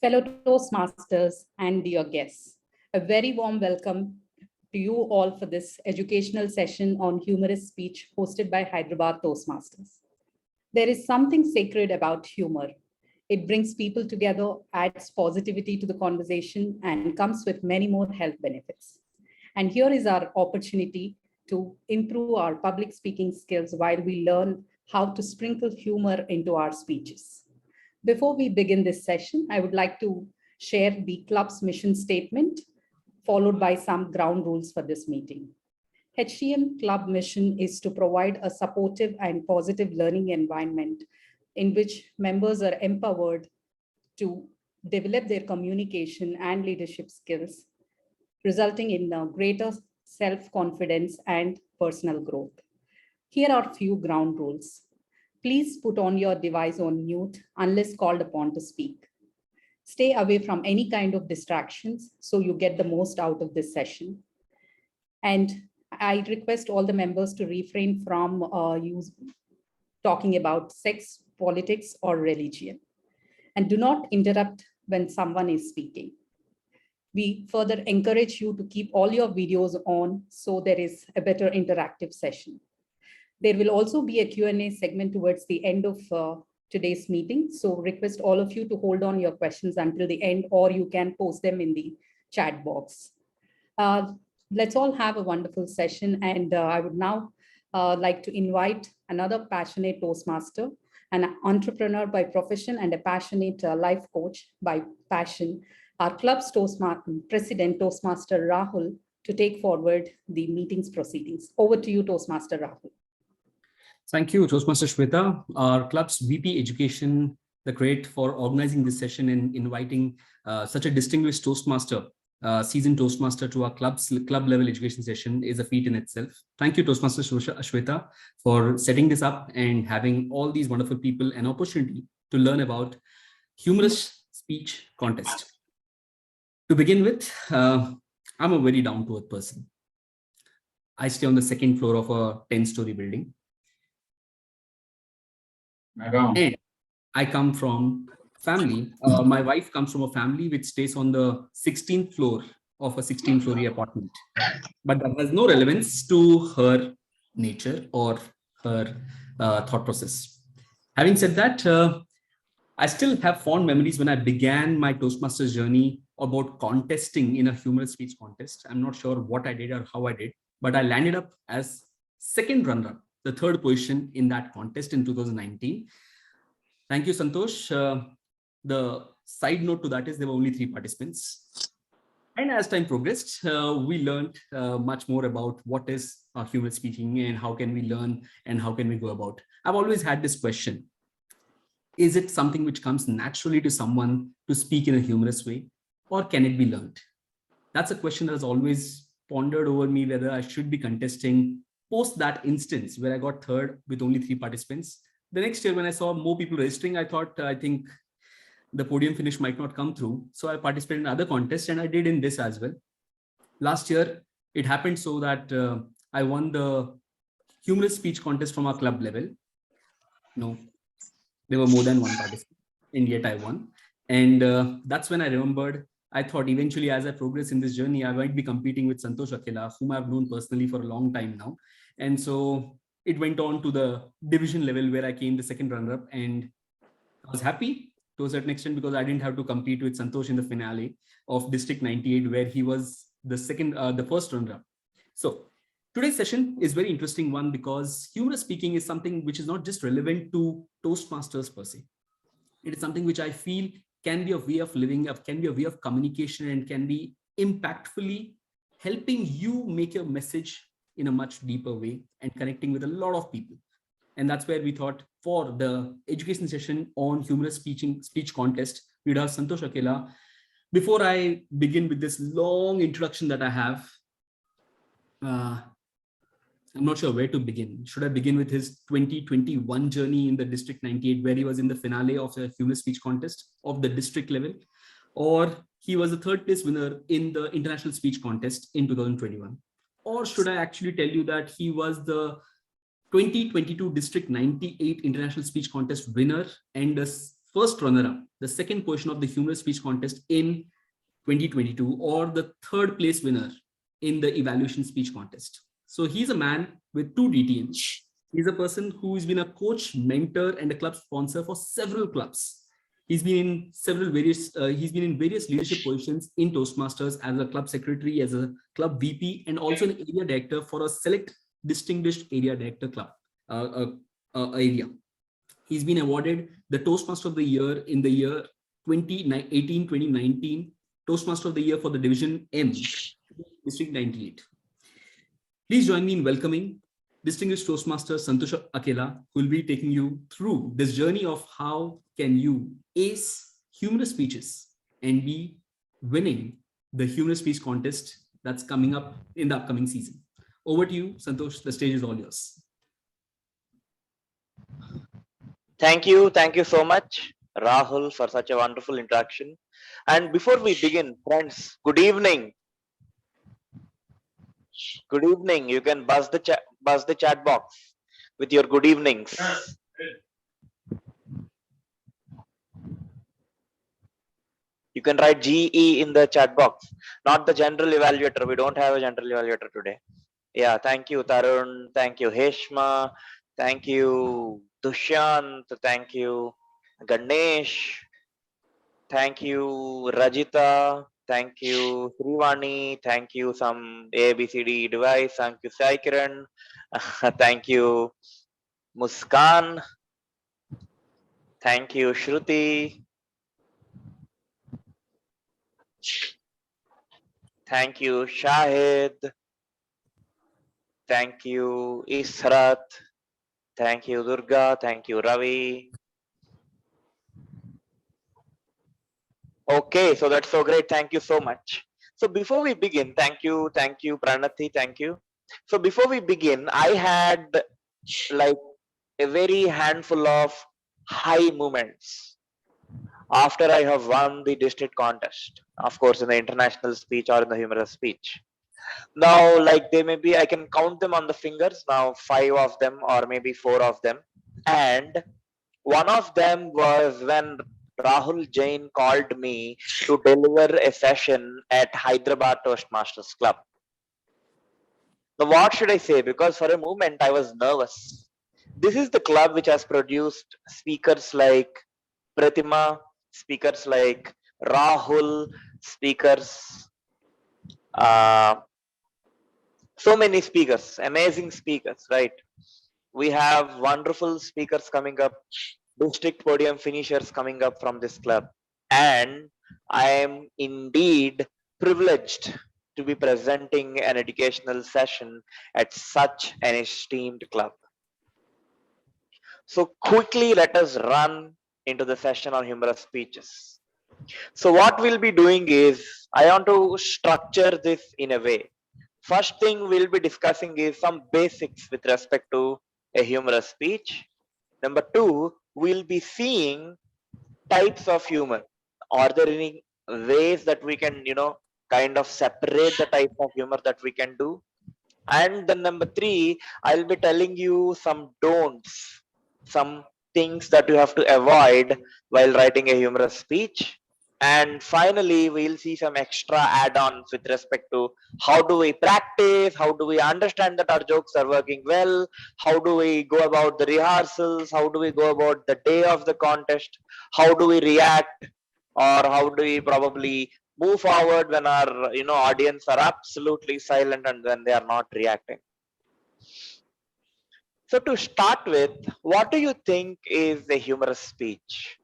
Fellow Toastmasters and dear guests, a very warm welcome to you all for this educational session on humorous speech hosted by Hyderabad Toastmasters. There is something sacred about humor. It brings people together, adds positivity to the conversation, and comes with many more health benefits. And here is our opportunity to improve our public speaking skills while we learn how to sprinkle humor into our speeches. Before we begin this session, I would like to share the club's mission statement, followed by some ground rules for this meeting. HTM Club mission is to provide a supportive and positive learning environment in which members are empowered to develop their communication and leadership skills, resulting in greater self-confidence and personal growth. Here are a few ground rules. Please put on your device on mute unless called upon to speak. Stay away from any kind of distractions so you get the most out of this session. And I request all the members to refrain from talking about sex, politics, or religion. And do not interrupt when someone is speaking. We further encourage you to keep all your videos on so there is a better interactive session. There will also be a Q&A segment towards the end of today's meeting. So request all of you to hold on your questions until the end, or you can post them in the chat box. Let's all have a wonderful session. And I would now like to invite another passionate Toastmaster, an entrepreneur by profession and a passionate life coach by passion, our club's President, Toastmaster Rahul, to take forward the meeting's proceedings. Over to you, Toastmaster Rahul. Thank you, Toastmaster Shweta. Our club's VP Education, the credit for organizing this session and inviting such a distinguished Toastmaster, seasoned Toastmaster to our club level education session is a feat in itself. Thank you, Toastmaster Shweta, for setting this up and having all these wonderful people an opportunity to learn about humorous speech contest. To begin with, I'm a very down-to-earth person. I stay on the second floor of a 10-story building. And I come from family. My wife comes from a family which stays on the 16th floor of a 16-story apartment. But that has no relevance to her nature or her thought process. Having said that, I still have fond memories when I began my Toastmasters journey about contesting in a humorous speech contest. I'm not sure what I did or how I did, but I landed up as second runner-up, the third position in that contest in 2019. Thank you, Santhosh. The side note to that is there were only 3 participants. And as time progressed, we learned much more about what is humorous speaking and how can we learn and how can we go about. I've always had this question. Is it something which comes naturally to someone to speak in a humorous way, or can it be learned? That's a question that has always pondered over me, whether I should be contesting post that instance where I got third with only 3 participants. The next year, when I saw more people registering, I thought, I think the podium finish might not come through. So I participated in other contests, and I did in this as well. Last year, it happened so that I won the humorous speech contest from our club level. No, there were more than 1 participant, and yet I won. And that's when I remembered, I thought eventually as I progress in this journey, I might be competing with Santhosh Akella, whom I've known personally for a long time now. And so it went on to the division level where I came the second runner-up, and I was happy to a certain extent because I didn't have to compete with Santhosh in the finale of District 98, where he was the first runner-up. So today's session is very interesting one because humorous speaking is something which is not just relevant to Toastmasters per se. It is something which I feel can be a way of living, can be a way of communication, and can be impactfully helping you make your message in a much deeper way and connecting with a lot of people. And that's where we thought for the education session on humorous speech contest, we'd have Santhosh Akella. Before I begin with this long introduction that I have, I'm not sure where to begin. Should I begin with his 2021 journey in the District 98, where he was in the finale of the humorous speech contest of the district level, or he was the 3rd place winner in the international speech contest in 2021? Or should I actually tell you that he was the 2022 District 98 international speech contest winner and the first runner-up, the second position of the humorous speech contest in 2022, or the third place winner in the evaluation speech contest. So he's a man with 2 DTMs. He's a person who's been a coach, mentor, and a club sponsor for several clubs. He's been in various leadership positions in Toastmasters as a club secretary, as a club VP, and also an area director for a select distinguished area director club area. He's been awarded the Toastmaster of the Year in the year 2018-2019, Toastmaster of the Year for the Division M, District 98. Please join me in welcoming distinguished Toastmaster Santhosh Akella, who will be taking you through this journey of how can you ace humorous speeches and be winning the humorous speech contest that's coming up in the upcoming season. Over to you, Santhosh. The stage is all yours. Thank you so much, Rahul, for such a wonderful introduction. And before we begin, friends, good evening. Good evening. You can buzz the chat box with your good evenings. You can write GE in the chat box, not the general evaluator. We don't have a general evaluator today. Yeah, thank you, Tarun. Thank you, Heshma. Thank you, Dushyant. Thank you, Ganesh. Thank you, Rajita. Thank you, Srivani. Thank you, some ABCD device. Thank you, Saikiran. Thank you, Muskan. Thank you, Shruti. Thank you, Shahid. Thank you, Israt. Thank you, Durga. Thank you, Ravi. Okay, so that's so great. Thank you so much. So before we begin, thank you, Pranati, thank you. So before we begin, I had like a very handful of high moments after I have won the district contest, of course, in the international speech or in the humorous speech. Now, like they may be, I can count them on the fingers now, 5 of them or maybe 4 of them. And one of them was when Rahul Jain called me to deliver a session at Hyderabad Toastmasters Club. Now, what should I say? Because for a moment I was nervous. This is the club which has produced speakers like Pratima, speakers like Rahul, speakers, so many speakers, amazing speakers, right? We have wonderful speakers coming up, district podium finishers coming up from this club. And I am indeed privileged to be presenting an educational session at such an esteemed club. So quickly, let us run into the session on humorous speeches. So what we'll be doing is, I want to structure this in a way. First thing we'll be discussing is some basics with respect to a humorous speech. Number 2, we'll be seeing types of humor. Are there any ways that we can, kind of separate the type of humor that we can do? And then number 3, I'll be telling you some don'ts, some things that you have to avoid while writing a humorous speech. And finally, we'll see some extra add-ons with respect to how do we practice, how do we understand that our jokes are working well, how do we go about the rehearsals, how do we go about the day of the contest, how do we react, or how do we probably move forward when our audience are absolutely silent and when they are not reacting. So to start with, what do you think is a humorous speech?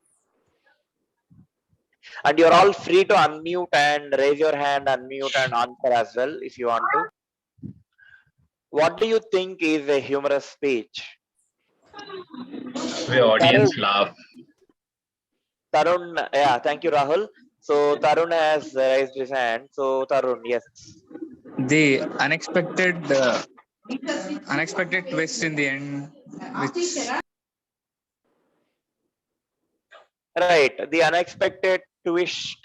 And you're all free to unmute and raise your hand, unmute and answer as well if you want to. What do you think is a humorous speech? The audience laugh. Tarun, yeah, thank you, Rahul. So Tarun has raised his hand. So Tarun, yes. The unexpected twist in the end, which Right, the unexpected twist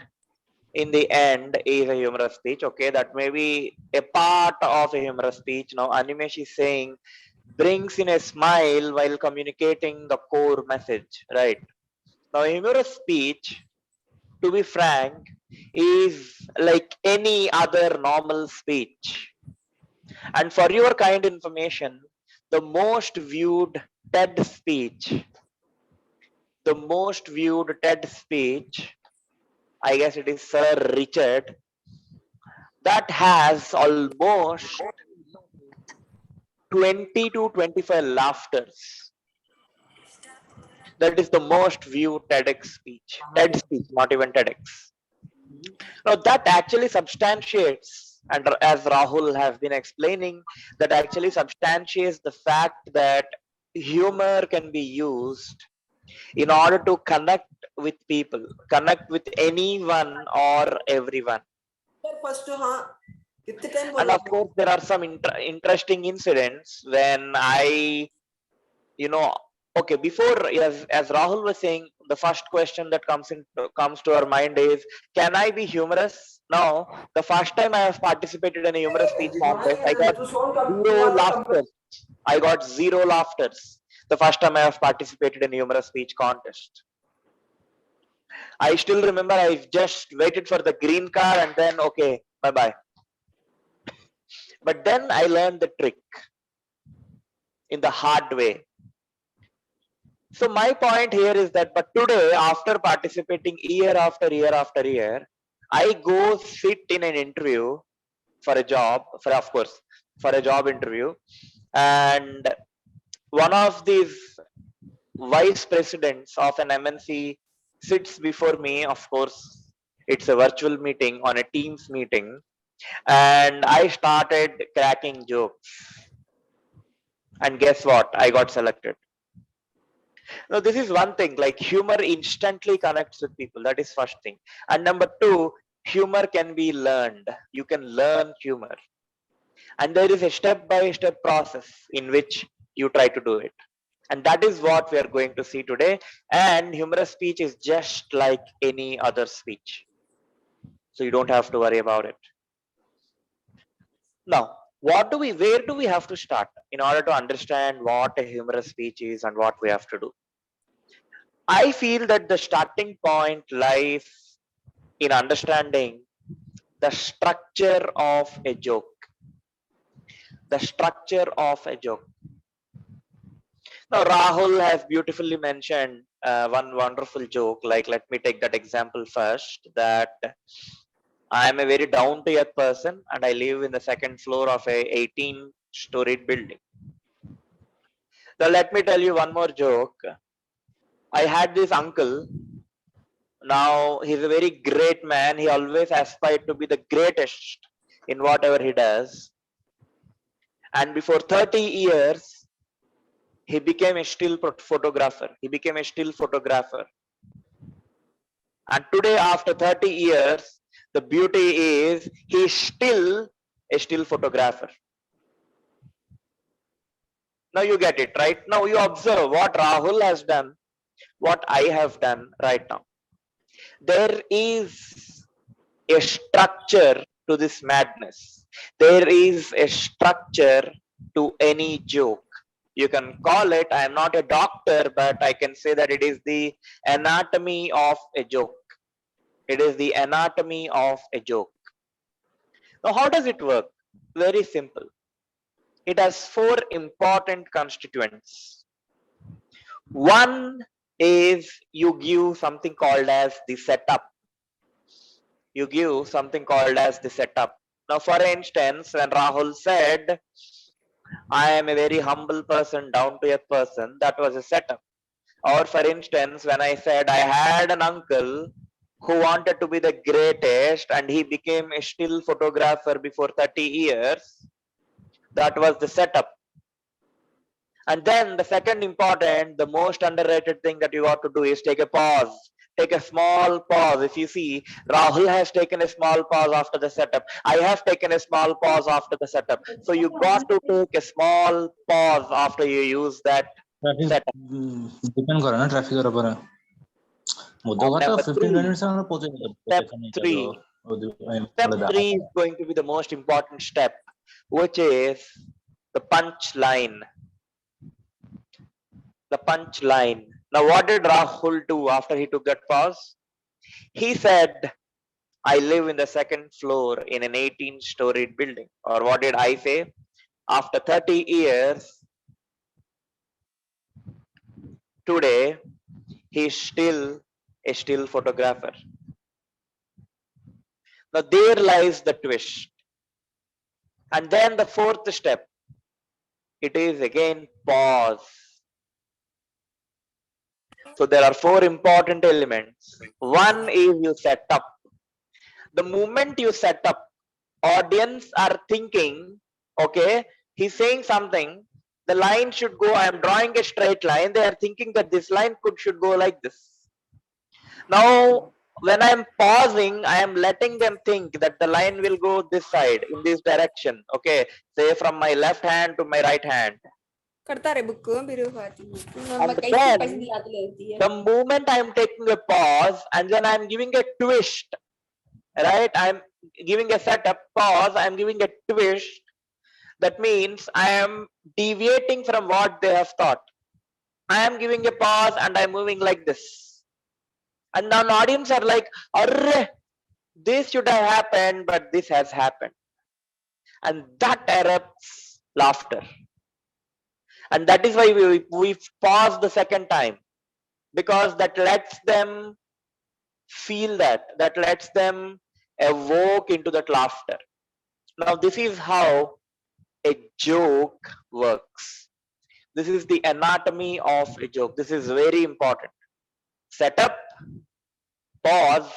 in the end is a humorous speech. Okay, that may be a part of a humorous speech. Now, Animesh is saying brings in a smile while communicating the core message. Right. Now, humorous speech, to be frank, is like any other normal speech. And for your kind information, the most viewed TED speech, I guess it is Sir Richard, that has almost 20 to 25 laughters. That is the most viewed TED speech, not even TEDx. Now that actually substantiates, and as Rahul has been explaining, that actually substantiates the fact that humor can be used in order to connect with people, connect with anyone or everyone. And of course, there are some interesting incidents when okay, before, as Rahul was saying, the first question that comes to our mind is, can I be humorous? Now, the first time I have participated in a humorous speech contest, I got zero laughters. The first time I have participated in a humorous speech contest. I still remember I just waited for the green car and then, okay, bye-bye. But then I learned the trick in the hard way. So my point here is that, but today, after participating year after year, I go sit in an interview for a job, for a job interview, and one of these vice presidents of an MNC sits before me. Of course, it's a virtual meeting on a Teams meeting, and I started cracking jokes. And guess what? I got selected. Now, this is one thing, like humor instantly connects with people. That is first thing. And number two, humor can be learned. You can learn humor. And there is a step-by-step process in which you try to do it. And that is what we are going to see today. And humorous speech is just like any other speech. So you don't have to worry about it. Now, where do we have to start in order to understand what a humorous speech is and what we have to do? I feel that the starting point lies in understanding the structure of a joke. The structure of a joke. Now, Rahul has beautifully mentioned one wonderful joke. Like, let me take that example first, that I am a very down-to-earth person and I live in the second floor of a 18-storied building. Now, let me tell you one more joke. I had this uncle. Now, he's a very great man. He always aspired to be the greatest in whatever he does. And before 30 years, he became a still photographer. And today, after 30 years, the beauty is he's still a still photographer. Now you get it, right? Now you observe what Rahul has done, what I have done right now. There is a structure to this madness. There is a structure to any joke. You can call it, I am not a doctor, but I can say that it is the anatomy of a joke. It is the anatomy of a joke. Now, how does it work? Very simple. It has 4 important constituents. One is you give something called as the setup. Now, for instance, when Rahul said, I am a very humble person, down-to-earth person, that was a setup. Or for instance, when I said I had an uncle who wanted to be the greatest and he became a still photographer before 30 years, that was the setup. And then the second important, the most underrated thing that you got to do is take a pause. Take a small pause. If you see, Rahul has taken a small pause after the setup. I have taken a small pause after the setup. So you got to take a small pause after you use that setup. Depend kore na traffic ର ଉପରେ ମୁଦ କଥା 15 minutes ଆମର ପହଞ୍ଚେଇ Step 3 is going to be the most important step, which is the punch line. The punch line. Now, what did Rahul do after he took that pause? He said, I live in the second floor in an 18-storied building. Or what did I say? After 30 years, today, he's still a still photographer. Now, there lies the twist. And then the fourth step, it is again pause. So there are four important elements. One is you set up. The moment you set up, audience are thinking, okay, he's saying something, the line should go, I am drawing a straight line, they are thinking that this line should go like this. Now, when I am pausing, I am letting them think that the line will go this side, in this direction, okay, say from my left hand to my right hand. And then, the moment I am taking a pause and then I am giving a twist, right? I'm giving a setup, pause, I'm giving a twist. That means I am deviating from what they have thought. I am giving a pause and I'm moving like this. And now an audience are like, arre, this should have happened, but this has happened. And that erupts laughter. And that is why we pause the second time. Because that lets them feel that lets them evoke into that laughter. Now, this is how a joke works. This is the anatomy of a joke. This is very important. Setup, pause,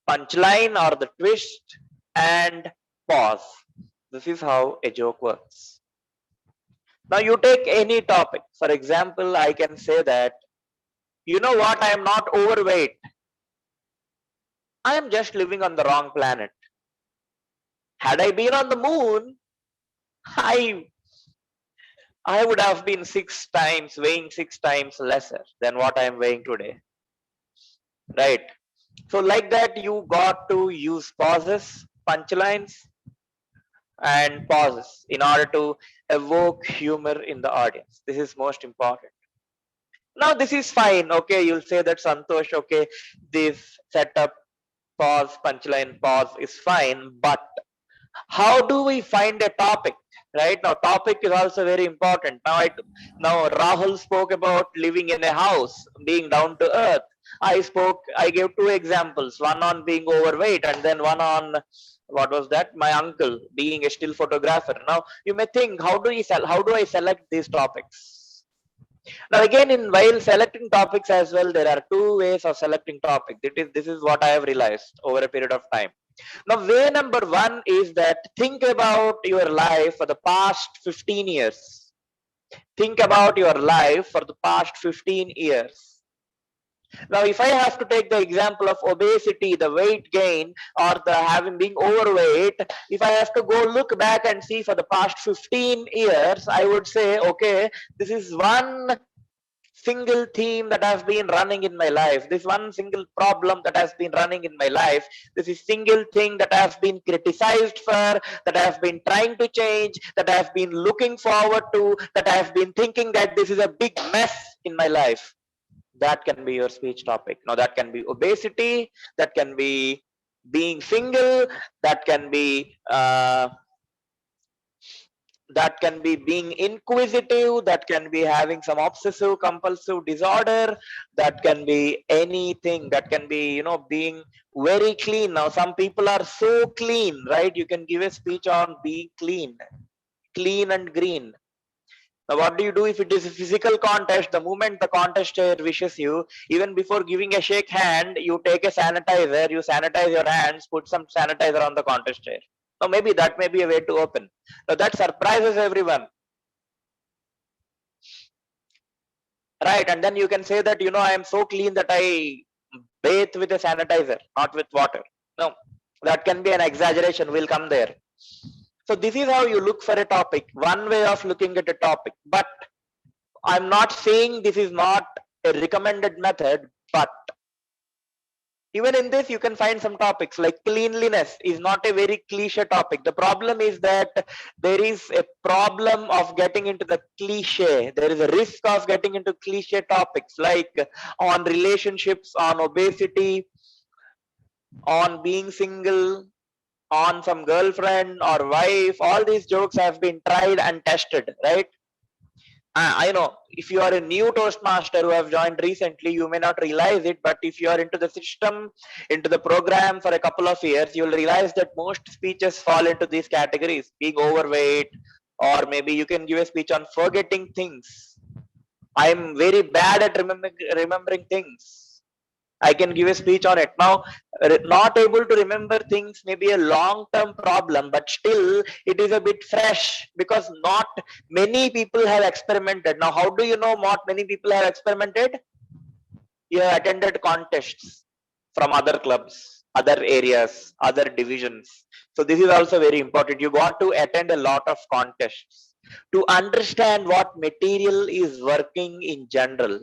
punchline or the twist, and pause. This is how a joke works. Now, you take any topic. For example, I can say that, you know what, I am not overweight. I am just living on the wrong planet. Had I been on the moon, I would have been weighing 6 times lesser than what I am weighing today. Right? So like that, you got to use pauses, punchlines, and pauses in order to evoke humor in the audience. This is most important. Now this is fine. Okay, you'll say that Santhosh, okay, this setup, pause, punchline, pause is fine, but how do we find a topic? Right now, topic is also very important. Now Rahul spoke about living in a house, being down to earth. I gave two examples, one on being overweight and then one on, what was that? My uncle being a still photographer. Now you may think, how do I select these topics? Now again, while selecting topics as well, there are two ways of selecting topic. This is what I have realized over a period of time. Now, way number one is that think about your life for the past 15 years. Think about your life for the past 15 years. Now, if I have to take the example of obesity, the weight gain, or the being overweight, if I have to go look back and see for the past 15 years, I would say, okay, this is one single theme that has been running in my life, this one single problem that has been running in my life, this is single thing that I have been criticized for, that I have been trying to change, that I have been looking forward to, that I have been thinking that this is a big mess in my life. That can be your speech topic. Now that can be obesity, that can be being single, that can be being inquisitive, that can be having some obsessive compulsive disorder, that can be anything, that can be, being very clean. Now some people are so clean, right? You can give a speech on being clean and green. Now what do you do if it is a physical contest? The moment the contester wishes you, even before giving a shake hand, you take a sanitizer, you sanitize your hands, put some sanitizer on the contester. Now maybe that may be a way to open. Now that surprises everyone. Right, and then you can say that, I am so clean that I bathe with a sanitizer, not with water. No, that can be an exaggeration. We'll come there. So this is how you look for a topic, one way of looking at a topic. But I'm not saying this is not a recommended method, but Even in this, you can find some topics like cleanliness is not a very cliche topic. The problem is that there is a problem of getting into the cliche. There is a risk of getting into cliche topics like on relationships, on obesity, on being single, on some girlfriend or wife. All these jokes have been tried and tested, right? I know if you are a new Toastmaster who have joined recently, you may not realize it, but if you are into the system, into the program for a couple of years, you will realize that most speeches fall into these categories: being overweight, or maybe you can give a speech on forgetting things. I'm very bad at remembering things. I can give a speech on it. Now, not able to remember things may be a long-term problem, but still it is a bit fresh because not many people have experimented. Now, how do you know not many people have experimented? You have attended contests from other clubs, other areas, other divisions. So this is also very important. You got to attend a lot of contests to understand what material is working in general.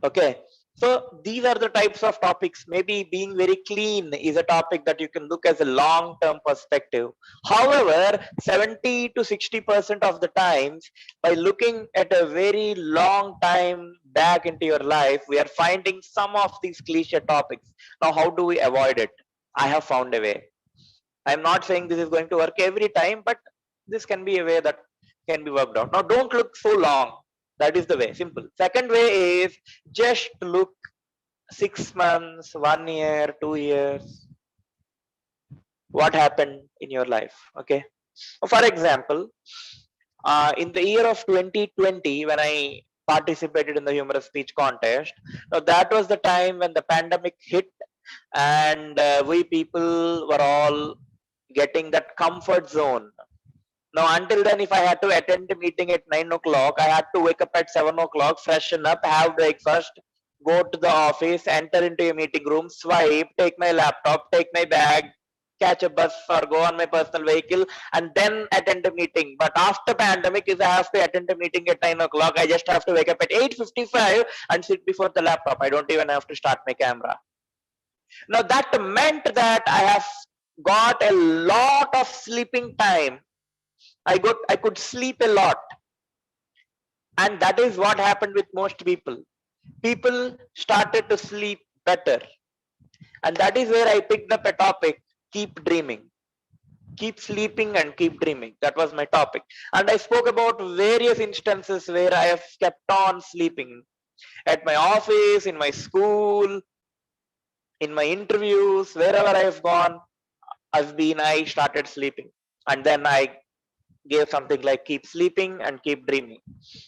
Okay, so these are the types of topics. Maybe being very clean is a topic that you can look as a long-term perspective. However, 70 to 60% of the times, by looking at a very long time back into your life, we are finding some of these cliche topics. Now, how do we avoid it? I have found a way. I'm not saying this is going to work every time, but this can be a way that can be worked out. Now, don't look so long. That is the way, simple. Second way is just look 6 months, 1 year, 2 years. What happened in your life? Okay. For example, in the year of 2020, when I participated in the humorous speech contest, now that was the time when the pandemic hit, and we people were all getting that comfort zone. Now, until then, if I had to attend a meeting at 9 o'clock, I had to wake up at 7 o'clock, freshen up, have breakfast, go to the office, enter into a meeting room, swipe, take my laptop, take my bag, catch a bus or go on my personal vehicle, and then attend a meeting. But after pandemic, if I have to attend a meeting at 9 o'clock, I just have to wake up at 8:55 and sit before the laptop. I don't even have to start my camera. Now, that meant that I have got a lot of sleeping time. I could sleep a lot, and that is what happened with most people. People started to sleep better, and that is where I picked up a topic: keep dreaming, keep sleeping and keep dreaming. That was my topic, and I spoke about various instances where I have kept on sleeping at my office, in my school, in my interviews, wherever I have gone. I started sleeping, and then I gave something like keep sleeping and keep dreaming.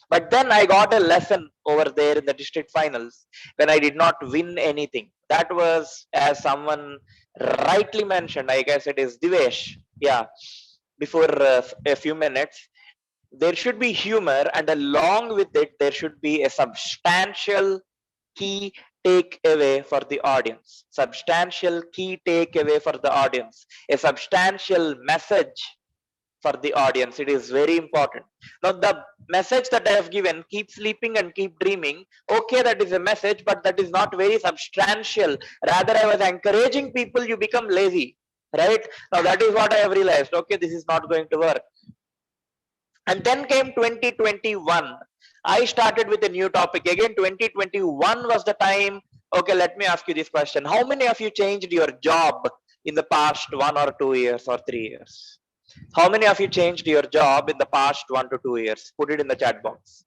But then I got a lesson over there in the district finals when I did not win anything. That was, as someone rightly mentioned, I guess it is Divesh, yeah, before a few minutes, there should be humor, and along with it, there should be a substantial key takeaway for the audience. Substantial key takeaway for the audience. A substantial message for the audience. It is very important. Now, the message that I have given, keep sleeping and keep dreaming, okay, that is a message, but that is not very substantial. Rather, I was encouraging people, you become lazy, right? Now, that is what I have realized. Okay, this is not going to work. And then came 2021. I started with a new topic. Again, 2021 was the time. Okay, let me ask you this question. How many of you changed your job in the past 1 or 2 years or 3 years? How many of you changed your job in the past 1 to 2 years? Put it in the chat box.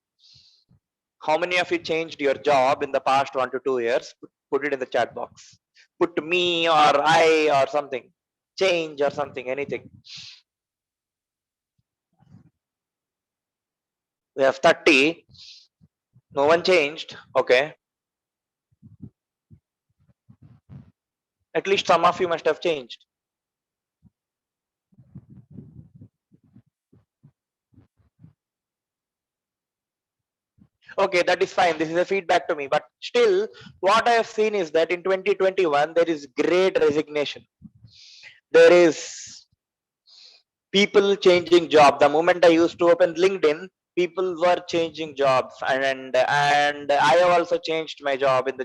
How many of you changed your job in the past 1 to 2 years? Put it in the chat box. Put me or I or something. Change or something, anything. We have 30. No one changed. Okay. At least some of you must have changed. Okay, that is fine. This is a feedback to me. But still, what I have seen is that in 2021, there is great resignation. There is people changing job. The moment I used to open LinkedIn, people were changing jobs, and I have also changed my job in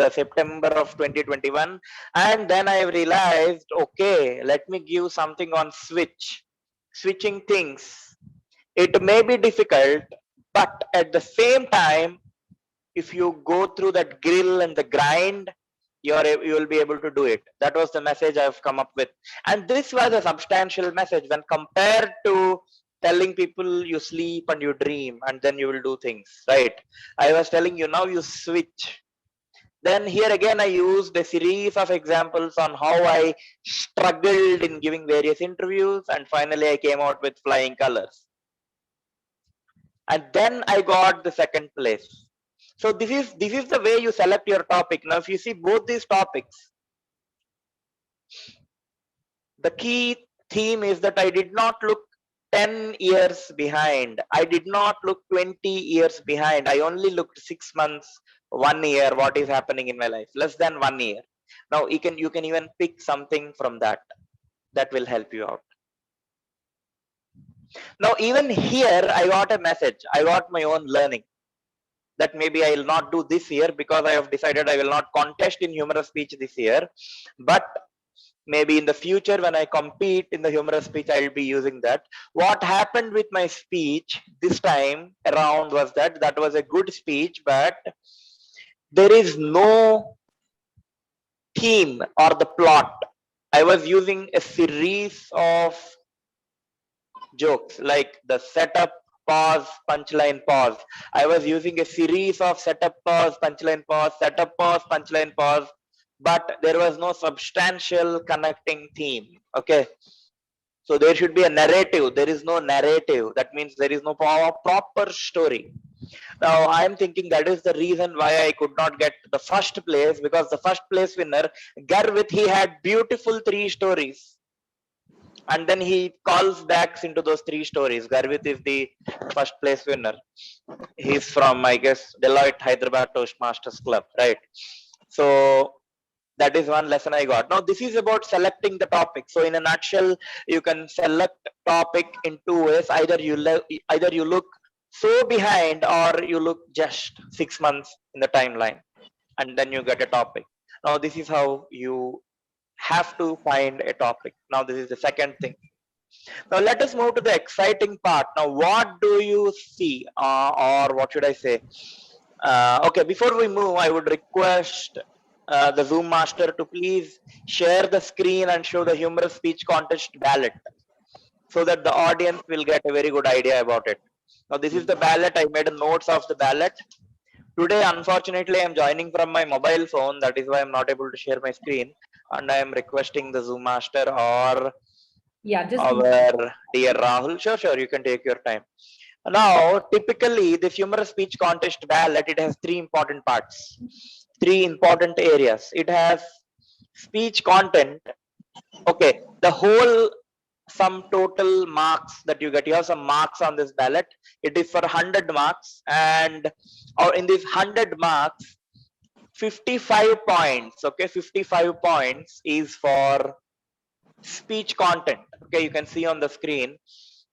the September of 2021, and then I realized, okay, let me give something on switching things. It may be difficult, but at the same time, if you go through that grill and the grind, you will be able to do it. That was the message I've come up with, and this was a substantial message when compared to telling people you sleep and you dream and then you will do things, right? I was telling you, now you switch. Then here again I used a series of examples on how I struggled in giving various interviews, and finally I came out with flying colors, and then I got the second place. So this is the way you select your topic. Now if you see both these topics, the key theme is that I did not look 10 years behind. I did not look 20 years behind. I only looked 6 months, 1 year, what is happening in my life, less than 1 year. Now you can even pick something from that will help you out. Now even here I got a message, I got my own learning, that maybe I will not do this year because I have decided I will not contest in humorous speech this year, but maybe in the future when I compete in the humorous speech, I will be using that. What happened with my speech this time around was that was a good speech, but there is no theme or the plot. I was using a series of jokes like the setup, pause, punchline, pause. I was using a series of setup, pause, punchline, pause, setup, pause, punchline, pause, but there was no substantial connecting theme. Okay, so there should be a narrative. There is no narrative. That means there is no proper story. Now I am thinking that is the reason why I could not get the first place, because the first place winner Garvit, he had beautiful 3 stories, and then he calls back into those 3 stories. Garvit is the first place winner. He's from, I guess, Deloitte Hyderabad Toastmasters Club, right? So that is one lesson I got. Now this is about selecting the topic. So in a nutshell, you can select topic in 2 ways. Either you look so behind, or you look just 6 months in the timeline, and then you get a topic. Now this is how you have to find a topic. Now this is the second thing. Now let us move to the exciting part. Now what do you see, or what should I say? Okay, before we move, I would request the Zoom master to please share the screen and show the humorous speech contest ballot, so that the audience will get a very good idea about it. Now this is the ballot. I made a notes of the ballot. Today, unfortunately, I am joining from my mobile phone. That is why I'm not able to share my screen. And I am requesting the Zoom master or our dear Rahul. Sure, you can take your time. Now, typically, this humorous speech contest ballot, it has 3 important parts, 3 important areas. It has speech content. Okay, the whole sum total marks that you get. You have some marks on this ballot. It is for 100 marks, and or in these 100 marks, 55 points. Okay, 55 points is for speech content. Okay, you can see on the screen,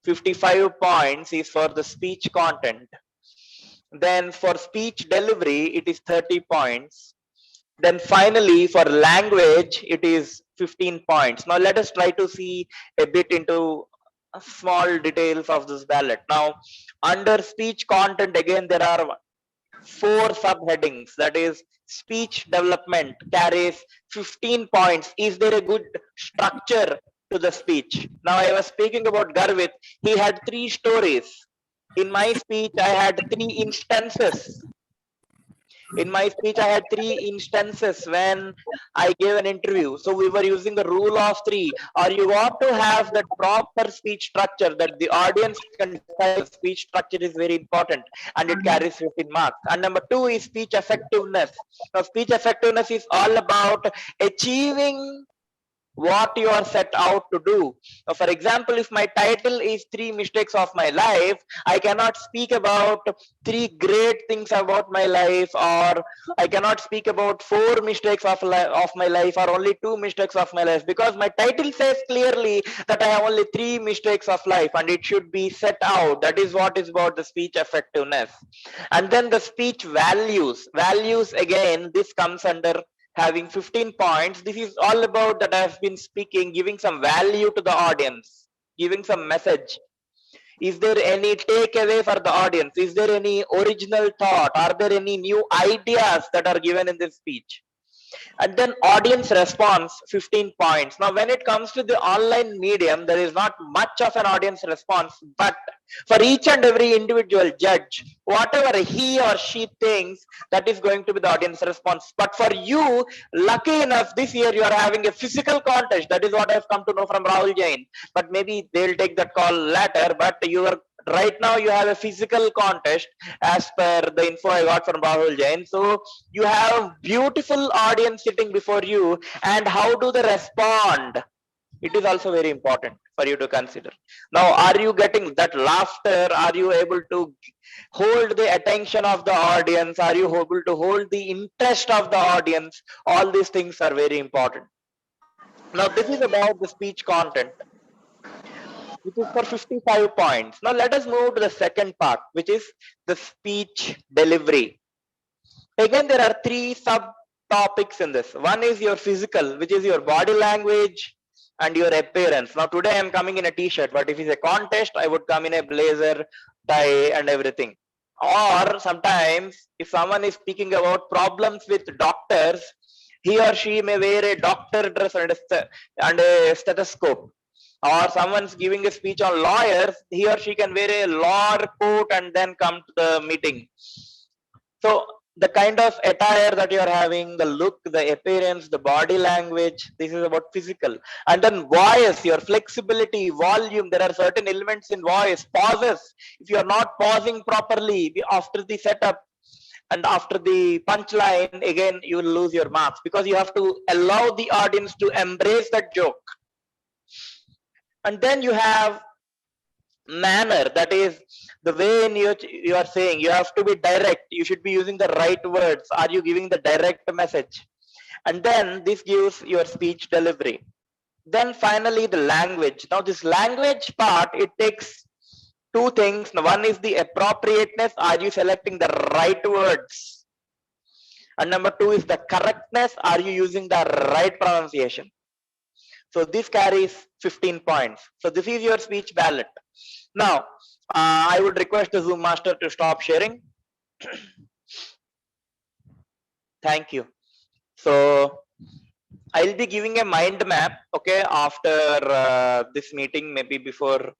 55 points is for the speech content. Then for speech delivery, it is 30 points. Then finally, for language, it is 15 points. Now let us try to see a bit into small details of this ballot. Now, under speech content, again, there are 4 subheadings. That is, speech development carries 15 points. Is there a good structure to the speech? Now, I was speaking about Garvit. He had 3 stories. In my speech, I had 3 instances. In my speech, I had 3 instances when I gave an interview. So we were using the rule of 3. Or you want to have that proper speech structure that the audience can decide. Speech structure is very important, and it carries 15 marks. And number 2 is speech effectiveness. Now, speech effectiveness is all about achieving what you are set out to do. For example, if my title is 3 mistakes of my life, I cannot speak about 3 great things about my life, or I cannot speak about 4 mistakes of my life, or only 2 mistakes of my life, because my title says clearly that I have only 3 mistakes of life, and it should be set out. That is what is about the speech effectiveness. And then the speech values, again, this comes under having 15 points. This is all about that I have been speaking, giving some value to the audience, giving some message. Is there any takeaway for the audience? Is there any original thought? Are there any new ideas that are given in this speech? And then audience response, 15 points. Now, when it comes to the online medium, there is not much of an audience response, but for each and every individual judge, whatever he or she thinks, that is going to be the audience response. But for you, lucky enough, this year you are having a physical contest. That is what I have come to know from Rahul Jain. But maybe they'll take that call later. But you are right now, you have a physical contest as per the info I got from Rahul Jain. So you have beautiful audience sitting before you, and how do they respond? It is also very important for you to consider. Now, are you getting that laughter? Are you able to hold the attention of the audience? Are you able to hold the interest of the audience? All these things are very important. Now, this is about the speech content, which is for 55 points. Now, let us move to the second part, which is the speech delivery. Again, there are 3 subtopics in this. One is your physical, which is your body language and your appearance. Now, today I am coming in a t-shirt, but if it's a contest, I would come in a blazer, tie, and everything. Or sometimes, if someone is speaking about problems with doctors, he or she may wear a doctor dress and a stethoscope. Or someone's giving a speech on lawyers, he or she can wear a law coat and then come to the meeting. So the kind of attire that you are having, the look, the appearance, the body language, this is about physical. And then voice, your flexibility, volume, there are certain elements in voice, pauses. If you are not pausing properly after the setup and after the punchline, again, you will lose your marks, because you have to allow the audience to embrace that joke. And then you have manner, that is the way in which you are saying. You have to be direct, you should be using the right words. Are you giving the direct message? And then this gives your speech delivery. Then finally the language. Now this language part, it takes 2 things. One is the appropriateness, are you selecting the right words? And number 2 is the correctness, are you using the right pronunciation? So this carries 15 points. So this is your speech ballot. Now, I would request the Zoom master to stop sharing. Thank you. So I'll be giving a mind map, okay, after this meeting, maybe before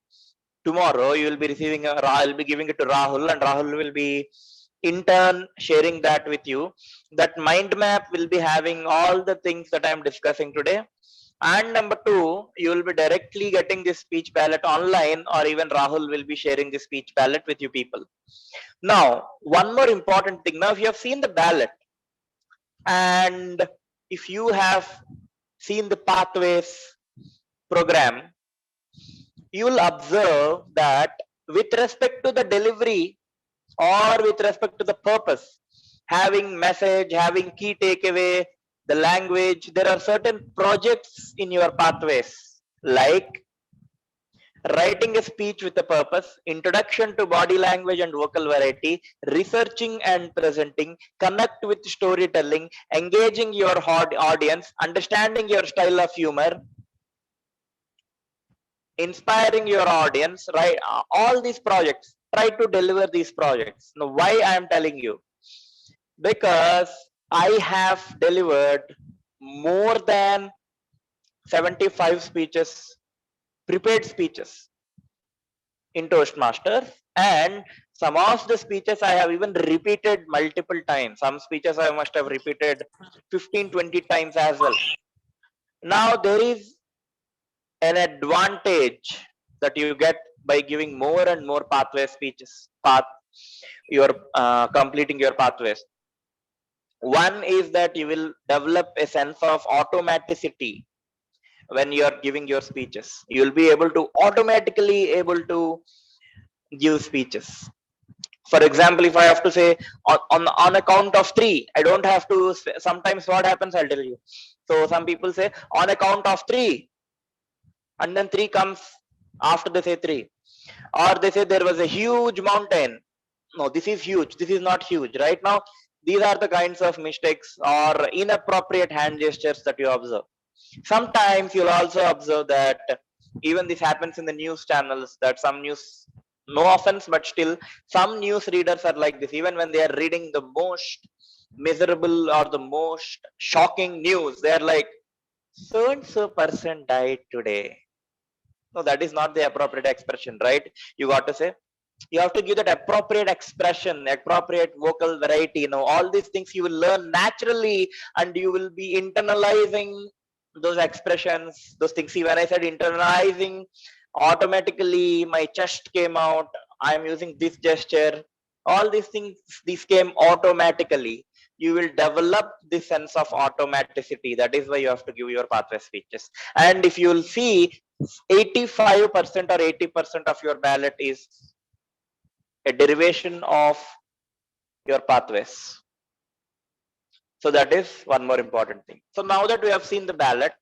tomorrow. You will be receiving I'll be giving it to Rahul, and Rahul will be in turn sharing that with you. That mind map will be having all the things that I'm discussing today. And number 2, you will be directly getting this speech ballot online, or even Rahul will be sharing the speech ballot with you people. Now, one more important thing. Now, if you have seen the ballot, and if you have seen the pathways program, you will observe that with respect to the delivery or with respect to the purpose, having message, having key takeaway, the language, there are certain projects in your pathways, like writing a speech with a purpose, introduction to body language and vocal variety, researching and presenting, connect with storytelling, engaging your audience, understanding your style of humor, inspiring your audience, right? All these projects, try to deliver these projects. Now, why I am telling you? Because I have delivered more than 75 speeches, prepared speeches in Toastmasters, and some of the speeches I have even repeated multiple times. Some speeches I must have repeated 15-20 times as well. Now there is an advantage that you get by giving more and more pathway speeches, completing your pathways. One is that you will develop a sense of automaticity. when you are giving your speeches. You will be able to automatically able to give speeches. For example, if I have to say on a count of 3, I don't have to say, sometimes what happens, I'll tell you. So some people say on a count of 3, and then 3 comes after they say 3, or they say there was a huge mountain. No, this is huge, this is not huge. Right now, these are the kinds of mistakes or inappropriate hand gestures that you observe. Sometimes you'll also observe that even this happens in the news channels, that some news, no offense, but still some news readers are like this. Even when they are reading the most miserable or the most shocking news, they are like, so and so person died today. No, that is not the appropriate expression, right? You got to say, you have to give that appropriate expression, appropriate vocal variety. All these things you will learn naturally, and you will be internalizing those expressions, those things. See, when I said internalizing, automatically my chest came out. I'm using this gesture. All these things, these came automatically. You will develop this sense of automaticity. That is why you have to give your pathway speeches. And if you will see, 85% or 80% of your ballot is a derivation of your pathways. So that is one more important thing. So now that we have seen the ballot,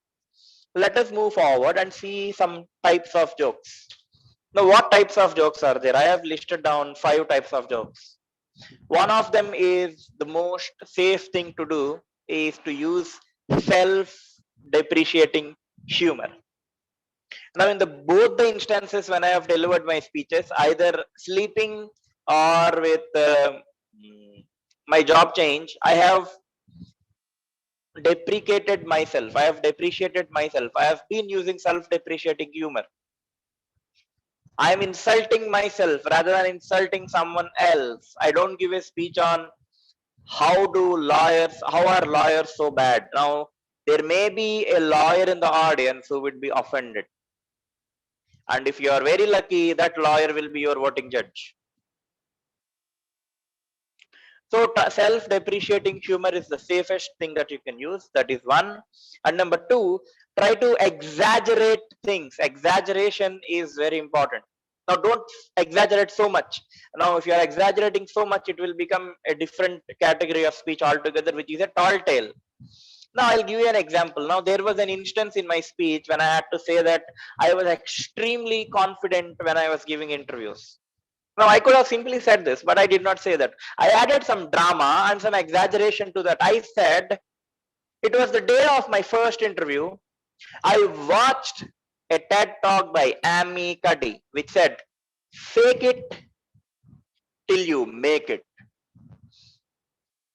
let us move forward and see some types of jokes. Now, what types of jokes are there? I have listed down 5 types of jokes. One of them is the most safe thing to do is to use self-depreciating humor. Now, in both the instances when I have delivered my speeches, either sleeping or with my job change, I have deprecated myself. I have depreciated myself. I have been using self-depreciating humor. I am insulting myself rather than insulting someone else. I don't give a speech on how are lawyers so bad. Now, there may be a lawyer in the audience who would be offended. And if you are very lucky, that lawyer will be your voting judge. So self-depreciating humor is the safest thing that you can use. That is one. And number 2, try to exaggerate things. Exaggeration is very important. Now, don't exaggerate so much. Now, if you are exaggerating so much, it will become a different category of speech altogether, which is a tall tale. Now, I'll give you an example. Now, there was an instance in my speech when I had to say that I was extremely confident when I was giving interviews. Now, I could have simply said this, but I did not say that. I added some drama and some exaggeration to that. I said, it was the day of my first interview. I watched a TED talk by Amy Cuddy, which said, fake it till you make it.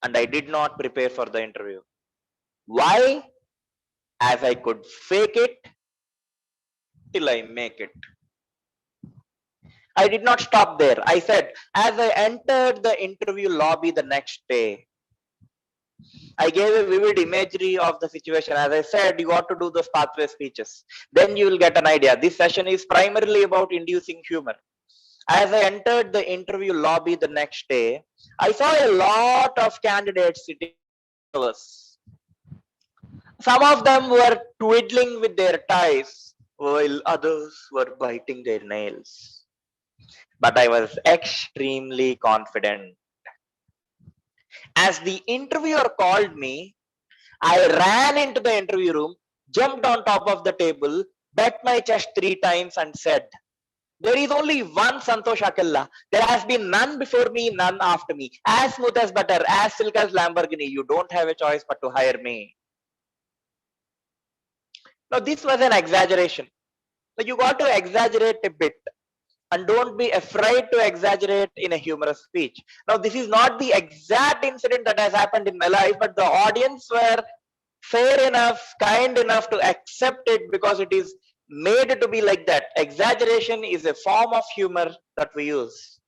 And I did not prepare for the interview. Why? As I could fake it till I make it. I did not stop there. I said, as I entered the interview lobby the next day, I gave a vivid imagery of the situation. As I said, you got to do those pathway speeches. Then you will get an idea. This session is primarily about inducing humor. As I entered the interview lobby the next day, I saw a lot of candidates sitting nervous. Some of them were twiddling with their ties, while others were biting their nails. But I was extremely confident. As the interviewer called me, I ran into the interview room, jumped on top of the table, bet my chest 3 times and said, there is only one Santhosh Akella. There has been none before me, none after me. As smooth as butter, as silk as Lamborghini. You don't have a choice but to hire me. Now, this was an exaggeration. So you got to exaggerate a bit. And don't be afraid to exaggerate in a humorous speech. Now, this is not the exact incident that has happened in my life, but the audience were fair enough, kind enough to accept it because it is made to be like that. Exaggeration is a form of humor that we use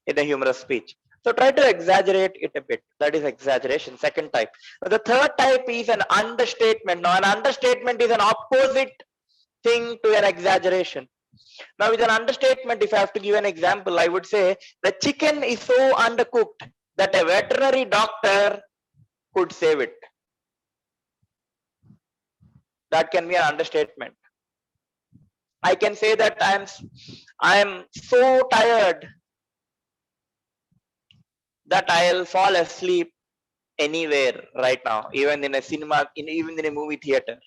in a humorous speech. So try to exaggerate it a bit. That is exaggeration, second type. Now, the third type is an understatement. Now, an understatement is an opposite thing to an exaggeration. Now, with an understatement, if I have to give an example, I would say the chicken is so undercooked that a veterinary doctor could save it. That can be an understatement. I can say that I'm so tired that I'll fall asleep anywhere right now, even in a cinema, even in a movie theater.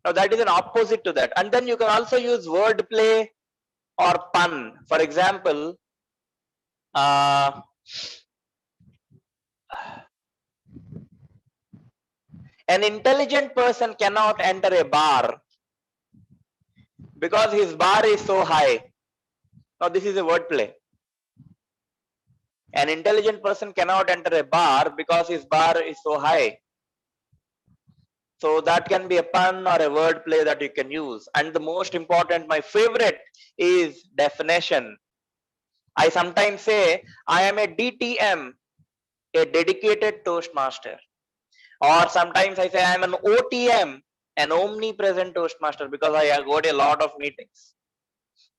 Now that is an opposite to that. And then you can also use wordplay or pun. For example, uh, an intelligent person cannot enter a bar because his bar is so high. Now this is a wordplay. An intelligent person cannot enter a bar because his bar is so high. So that can be a pun or a word play that you can use. And the most important, my favorite, is definition. I sometimes say I am a DTM, a dedicated Toastmaster. Or sometimes I say I am an OTM, an omnipresent Toastmaster, because I got a lot of meetings.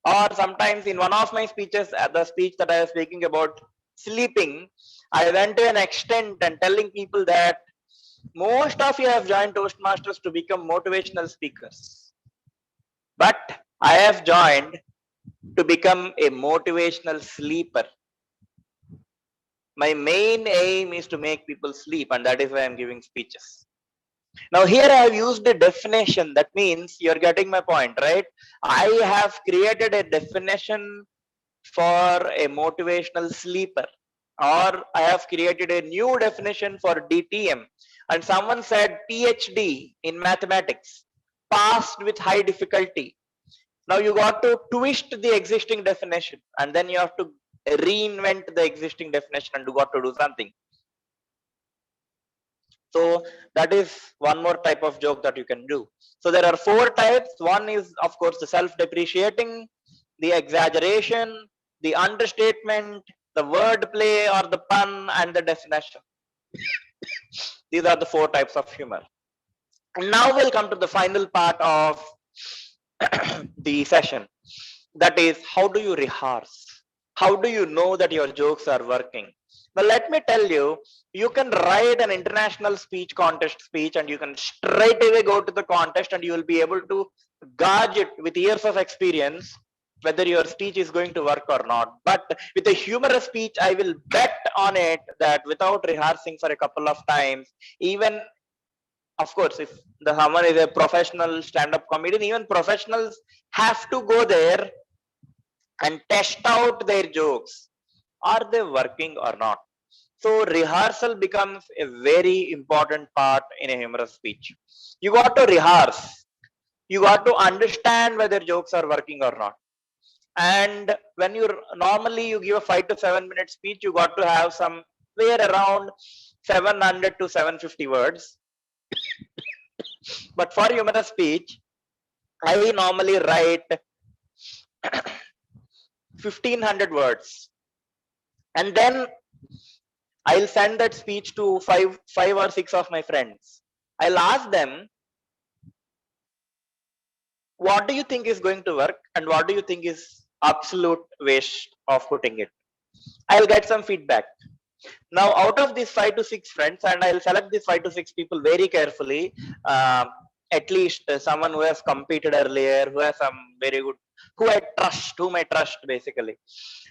Or sometimes in one of my speeches, the speech that I was speaking about sleeping, I went to an extent and telling people that most of you have joined Toastmasters to become motivational speakers. But I have joined to become a motivational sleeper. My main aim is to make people sleep, and that is why I'm giving speeches. Now here I have used a definition. That means you're getting my point, right? I have created a definition for a motivational sleeper, or I have created a new definition for DTM. And someone said PhD in mathematics, passed with high difficulty. Now you got to twist the existing definition, and then you have to reinvent the existing definition, and you got to do something. So that is one more type of joke that you can do. So there are 4 types. One is, of course, the self-depreciating, the exaggeration, the understatement, the wordplay or the pun, and the definition. These are the 4 types of humor. And now we'll come to the final part of the session. That is, how do you rehearse? How do you know that your jokes are working? Now, let me tell you, you can write an international speech contest speech and you can straight away go to the contest and you will be able to gauge it with years of experience whether your speech is going to work or not. But with a humorous speech, I will bet on it that without rehearsing for a couple of times, even, of course, if the someone is a professional stand-up comedian, even professionals have to go there and test out their jokes. Are they working or not? So rehearsal becomes a very important part in a humorous speech. You got to rehearse. You got to understand whether jokes are working or not. And when you normally you give a 5 to 7 minute speech, you got to have somewhere around 700 to 750 words. But for humorous speech, I normally write 1500 words. And then I'll send that speech to five or 6 of my friends. I'll ask them, what do you think is going to work and what do you think is absolute waste of putting it? I'll get some feedback. Now, out of these 5 to 6 friends, and I'll select these 5 to 6 people very carefully, at least someone who has competed earlier, who has some very good, whom I trust basically.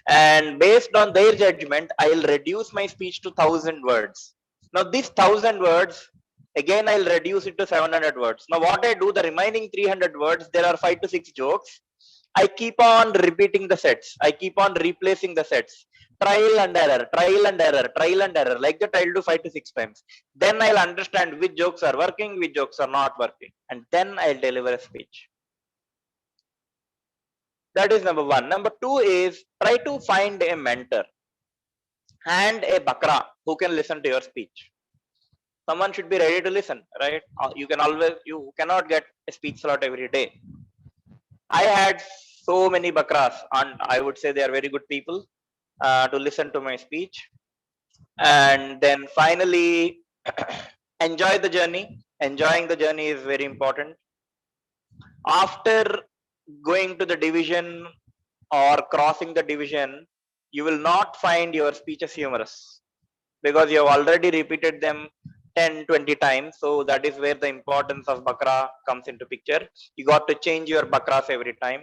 And based on their judgment, I'll reduce my speech to 1000 words. Now, these 1000 words, again, I'll reduce it to 700 words. Now, what I do, the remaining 300 words, there are 5 to 6 jokes. I keep on repeating the sets. I keep on replacing the sets. Trial and error, trial and error, trial and error. Like that, I'll do 5 to 6 times. Then I'll understand which jokes are working, which jokes are not working. And then I'll deliver a speech. That is number 1. Number 2 is try to find a mentor and a bakra who can listen to your speech. Someone should be ready to listen, right? You cannot get a speech slot every day. I had so many bakras, and I would say they are very good people to listen to my speech. And then finally, enjoy the journey. Enjoying the journey is very important. After going to the division or crossing the division, you will not find your speeches humorous because you have already repeated them 10, 20 times. So that is where the importance of bakra comes into picture. You got to change your bakras every time.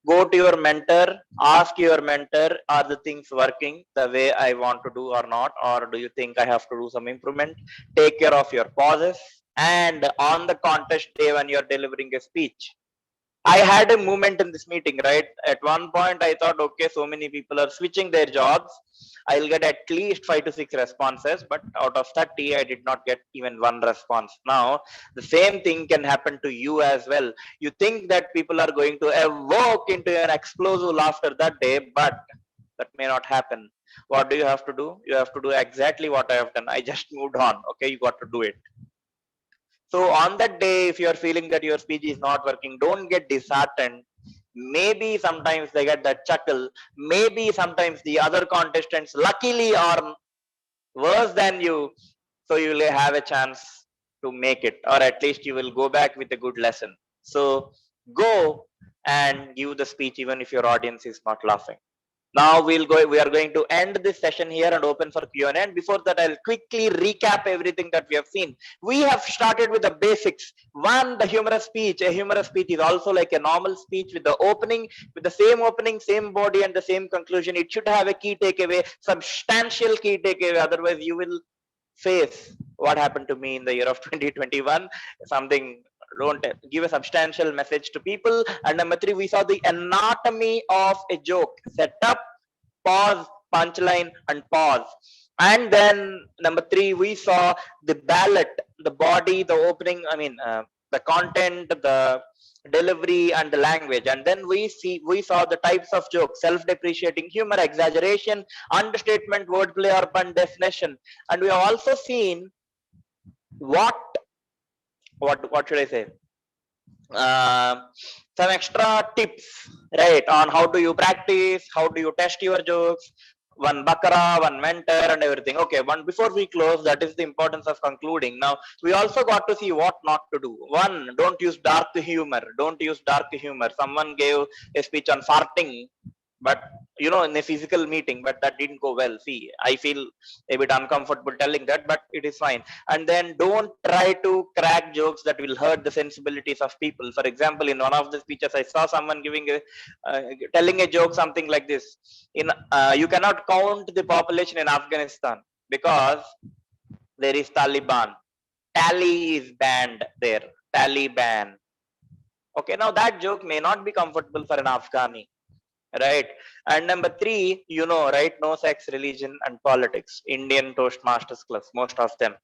Go to your mentor, ask your mentor, are the things working the way I want to do or not? Or do you think I have to do some improvement? Take care of your pauses. And on the contest day when you're delivering a speech, I had a moment in this meeting, right? At one point, I thought, okay, so many people are switching their jobs. I'll get at least 5 to 6 responses, but out of 30, I did not get even one response. Now, the same thing can happen to you as well. You think that people are going to evoke into an explosive laughter that day, but that may not happen. What do you have to do? You have to do exactly what I have done. I just moved on. Okay, you got to do it. So on that day, if you are feeling that your speech is not working, don't get disheartened. Maybe sometimes they get that chuckle. Maybe sometimes the other contestants luckily are worse than you. So you will have a chance to make it, or at least you will go back with a good lesson. So go and give the speech even if your audience is not laughing. Now we are going to end this session here and open for Q&A. And before that, I'll quickly recap everything that we have seen. We have started with the basics. One, the humorous speech. A humorous speech is also like a normal speech with the opening, same body and the same conclusion. It should have a key takeaway, substantial key takeaway. Otherwise, you will face what happened to me in the year of 2021. Something, don't give a substantial message to people. And number 3, we saw the anatomy of a joke: setup, pause, punchline, and pause. And then number 3, we saw the ballot, the body, the opening, the content, the delivery, and the language. And then we saw the types of jokes: self-depreciating humor, exaggeration, understatement, wordplay, or pun definition. And we have also seen what should I say, some extra tips, right, on how do you practice, how do you test your jokes, one bakara, one mentor, and everything. Okay, before we close, that is the importance of concluding. Now we also got to see what not to do. One, don't use dark humor. Someone gave a speech on farting, but in a physical meeting, but that didn't go well. See, I feel a bit uncomfortable telling that, but it is fine. And then don't try to crack jokes that will hurt the sensibilities of people. For example, in one of the speeches, I saw someone telling a joke something like this: you cannot count the population in Afghanistan because there is Taliban. Tally is banned there. Taliban. Okay, now that joke may not be comfortable for an Afghani, right? And number 3, right, no sex, religion, and politics. Indian Toastmasters clubs, most of them.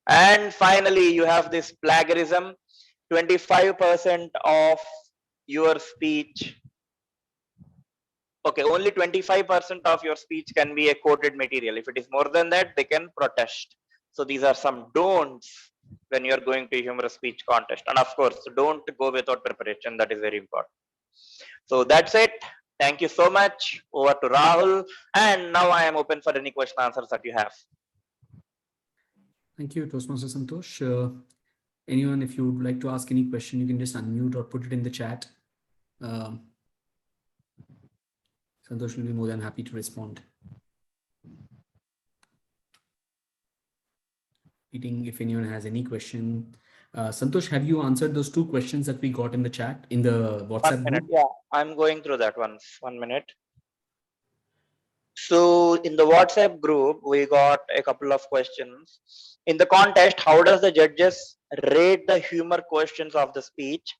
And finally, you have this plagiarism. 25% of your speech, okay, only 25% of your speech can be a quoted material. If it is more than that, they can protest. So these are some don'ts when you are going to a humorous speech contest. And of course, don't go without preparation. That is very important. So that's it. Thank you so much. Over to Rahul. And now I am open for any question answers that you have. Thank you, Toastmaster Santhosh. Anyone, if you would like to ask any question, you can just unmute or put it in the chat. Santhosh will be more than happy to respond. If anyone has any question. Santhosh, have you answered those 2 questions that we got in the chat, in the WhatsApp group? Yeah, I'm going through that once. 1 minute. So in the WhatsApp group, we got a couple of questions. In the contest, how does the judges rate the humor questions of the speech?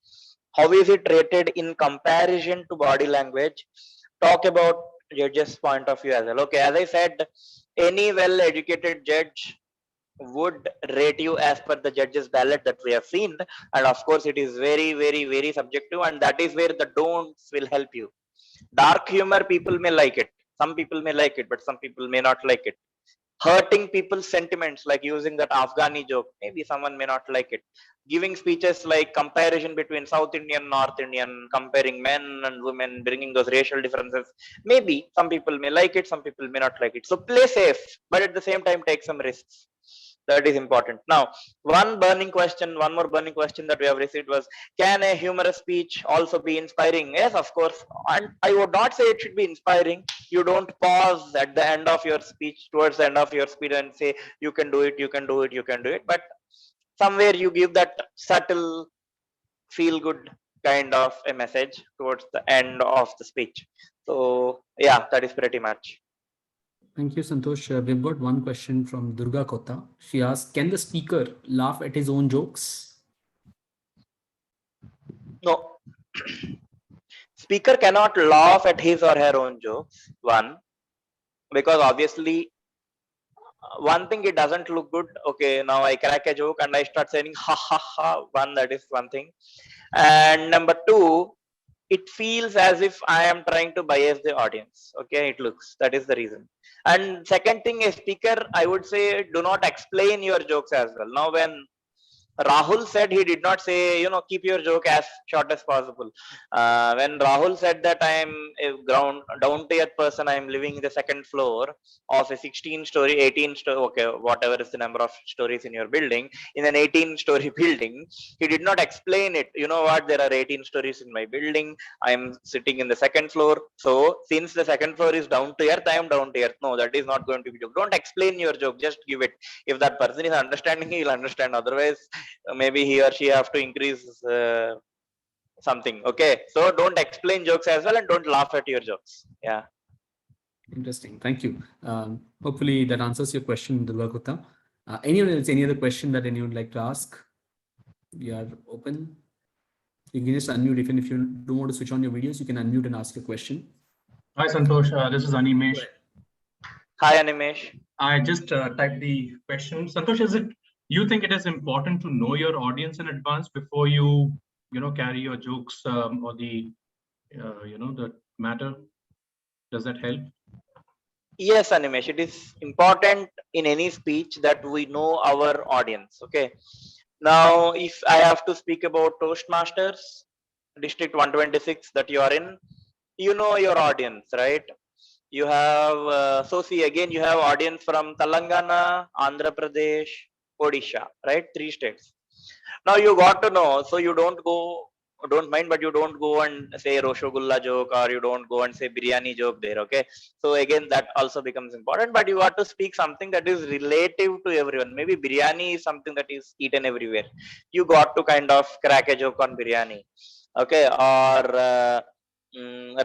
How is it rated in comparison to body language? Talk about judges' point of view as well. Okay, as I said, any well-educated judge would rate you as per the judges' ballot that we have seen. And of course, it is very, very, very subjective. And that is where the don'ts will help you. Dark humor, people may like it. Some people may like it, but some people may not like it. Hurting people's sentiments, like using that Afghani joke, maybe someone may not like it. Giving speeches like comparison between South Indian, North Indian, comparing men and women, bringing those racial differences, maybe some people may like it, some people may not like it. So play safe, but at the same time take some risks. That is important. Now, one more burning question that we have received was, can a humorous speech also be inspiring? Yes, of course. And I would not say it should be inspiring. You don't pause at the end of your speech, towards the end of your speech, and say, you can do it, you can do it, you can do it. But somewhere you give that subtle, feel good kind of a message towards the end of the speech. So, yeah, that is pretty much. Thank you, Santhosh. We've got one question from Durga Kota. She asks, can the speaker laugh at his own jokes? No. Speaker cannot laugh at his or her own jokes. One, because obviously one thing, it doesn't look good. Okay, now I crack a joke and I start saying ha ha ha. One, that is one thing. And number two, it feels as if I am trying to bias the audience. Okay, it looks, that is the reason. And second thing, a speaker, I would say, do not explain your jokes as well. Now when Rahul said, he did not say, keep your joke as short as possible. When Rahul said that I am a down to earth person, I am living in the second floor of a 16-story, 18-story, okay, whatever is the number of stories in your building, in an 18-story building, he did not explain it. You know what? There are 18 stories in my building. I am sitting in the second floor. So since the second floor is down to earth, I am down to earth. No, that is not going to be joke. Don't explain your joke. Just give it. If that person is understanding, he will understand. Otherwise, maybe he or she have to increase something. Okay, so don't explain jokes as well, and don't laugh at your jokes. Yeah, Interesting. Thank you. Hopefully that answers your question, Durga Kota. Anyone else, any other question that anyone would like to ask? We are open. You can just unmute. Even if you don't want to switch on your videos, you can unmute and ask a question. Hi Santhosh, this is Animesh. hi Animesh. I just typed the question. Santhosh, you think it is important to know your audience in advance before you carry your jokes or the the matter? Does that help? Yes, Animesh, it is important in any speech that we know our audience. Okay, now if I have to speak about Toastmasters District 126 that you are in, you know your audience, right? You have so see, again, you have audience from Telangana, Andhra Pradesh, Odisha, right? 3 states. Now you got to know, so you don't mind, but you don't go and say Roshogulla joke, or you don't go and say biryani joke there. Okay, so again, that also becomes important, but you got to speak something that is relative to everyone. Maybe biryani is something that is eaten everywhere. You got to kind of crack a joke on biryani. Okay, or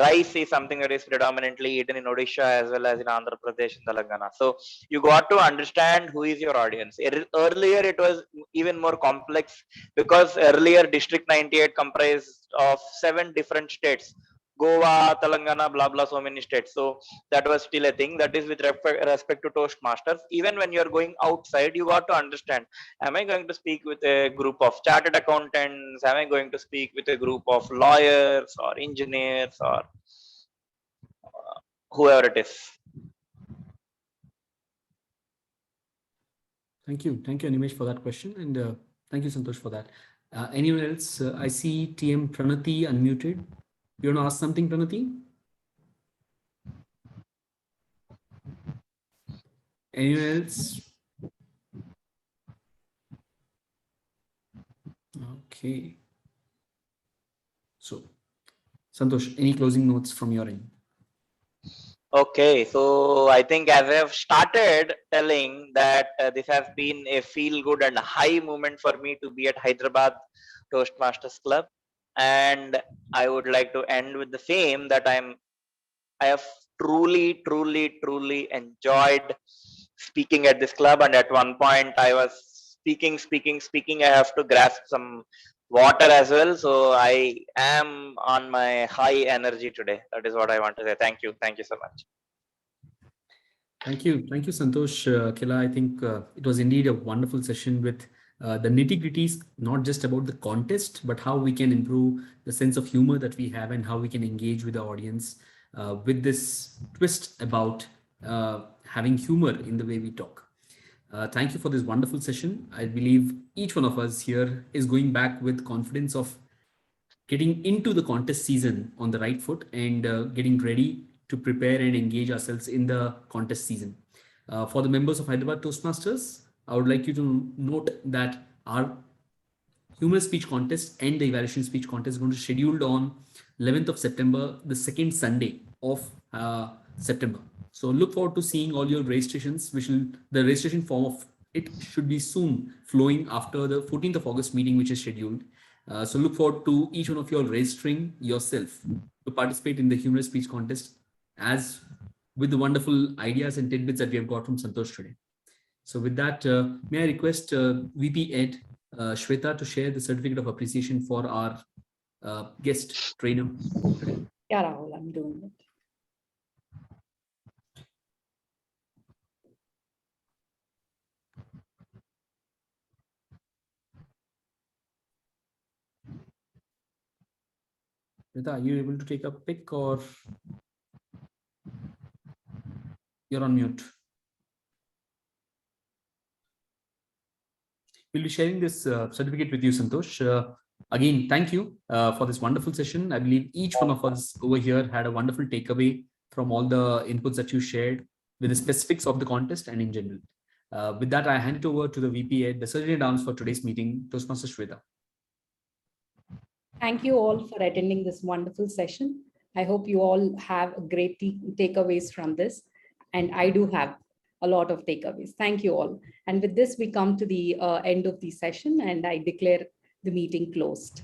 rice is something that is predominantly eaten in Odisha as well as in Andhra Pradesh and Telangana. So you got to understand who is your audience. Earlier it was even more complex, because earlier District 98 comprised of 7 different states. Goa, Telangana, blah blah, so many states. So that was still a thing. That is with respect to Toastmasters. Even when you are going outside, you got to understand, am I going to speak with a group of chartered accountants? Am I going to speak with a group of lawyers or engineers or whoever it is? Thank you, Animesh, for that question, and thank you, Santhosh, for that. Anyone else? I see TM Pranati unmuted. You want to ask something, Pranati? Anyone else? Okay. So, Santhosh, any closing notes from your end? Okay, so I think as I have started telling that this has been a feel good and high moment for me to be at Hyderabad Toastmasters Club, and I would like to end with the same, that I have truly enjoyed speaking at this club. And at one point I was speaking. I have to grasp some water as well. So I am on my high energy today. That is what I want to say. Thank you so much. Thank you, Santhosh. Akella, I think it was indeed a wonderful session with the nitty-gritties, not just about the contest, but how we can improve the sense of humor that we have and how we can engage with the audience with this twist about having humor in the way we talk. Thank you for this wonderful session. I believe each one of us here is going back with confidence of getting into the contest season on the right foot and getting ready to prepare and engage ourselves in the contest season. For the members of Hyderabad Toastmasters, I would like you to note that our humorous speech contest and the evaluation speech contest is going to be scheduled on 11th of September, the second Sunday of September. So look forward to seeing all your registrations, which will, the registration form of it should be soon flowing after the 14th of August meeting, which is scheduled. So look forward to each one of you all registering yourself to participate in the humorous speech contest, as with the wonderful ideas and tidbits that we have got from Santhosh today. So with that, may I request VP Ed Shweta to share the certificate of appreciation for our guest trainer today. Yeah, Rahul, I'm doing it. Shweta, are you able to take a pic, or you're on mute? We'll be sharing this certificate with you, Santhosh. Again, thank you for this wonderful session. I believe each one of us over here had a wonderful takeaway from all the inputs that you shared with the specifics of the contest and in general. With that, I hand it over to the VP Ed, the Surgeon at Arms for today's meeting, Toastmaster Shweta. Thank you all for attending this wonderful session. I hope you all have great takeaways from this. And I do have a lot of takeaways. Thank you all. And with this, we come to the end of the session, and I declare the meeting closed.